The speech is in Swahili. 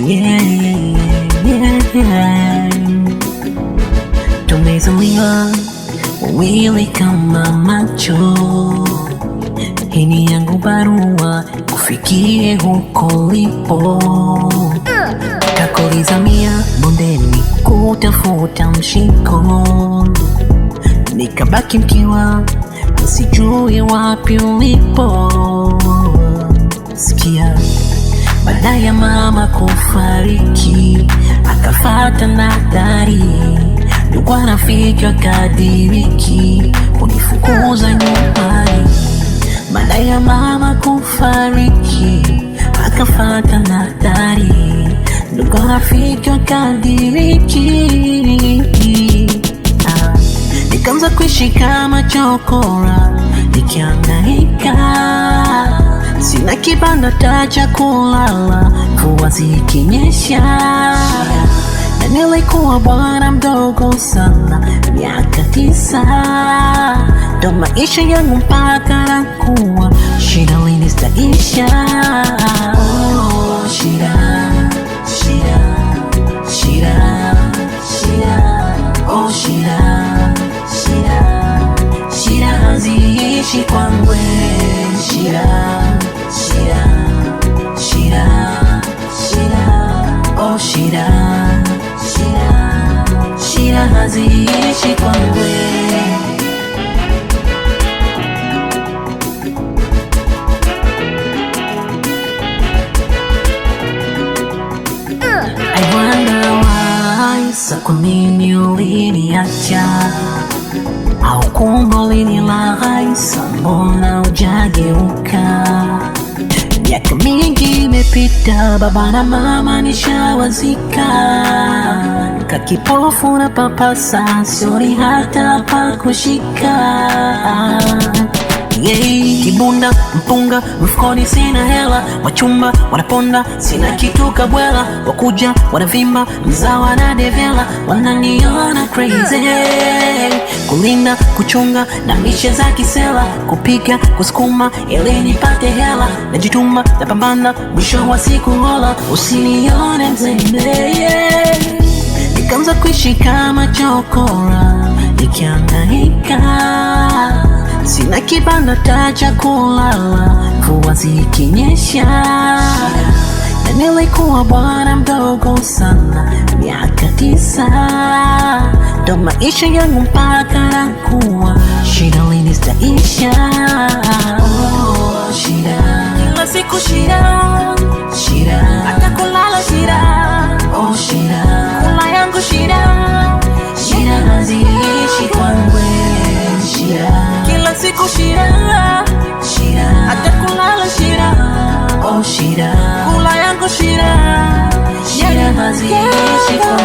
yeah. Tumezaliwa wawili kama macho, hii ni yangu barua kufikie huko lipo. Kakolizamia bondeni kutafuta mshiko, nikabaki mkiwa sijui wapi ulipo. Sikia, baada ya mama kufariki akafata nadhari, ndugu rafiki wakadiriki kunifukuza nyumbani. Baada ya mama kufariki akafata nadhari, ndugu rafiki wakadiriki. Nikaanza kuishi kama chokora, nikihangaika, sina kibanda cha kulala, mvua zikinyesha, na nilikuwa bwana mdogo sana, miaka 9. Ndo maisha yangu mpaka nakuwa, shida lini zitaisha? Oh, shida, shida, shida, shida, oh shida, shida, shida haziishi kwangu, shida, shida, shida, shida, oh shida, shida, shida haziishi kwangu. I wonder why, sa kwa nini uliniacha? Au kumbe ulinilaghai, sa mbona hujageuka? Miaka mingi imepita, baba na mama nishawazika, kakipofu na papasa, sioni hata pa kushika. Kibunda mpunga mfukoni, sina hela, wachumba wanaponda, sina kitu kabwela, wakuja wanavimba, mzawa na devela, wananiona crazy. Kulinda, kuchunga na mishe za kisela, kupiga, kusukuma ili nipate hela, najituma, napambana, mwisho wa siku hola, usinione mzembe. Nikaanza kuishi kama chokora, nikihangaika, sina kibanda cha kulala, mvua zikinyesha, na nilikuwa bwana mdogo sana, miaka 9. Ndo maisha yangu mpaka nakuwa, shida lini zitaisha? Oh, shida, kila siku shida, shida, hata kulala shida, oh shida, kula yangu shida, shida haziishi kwangu, shida, kila siku shida, shida, hata kulala shida, oh shida, kula yangu shida, shida haziishi kwangu.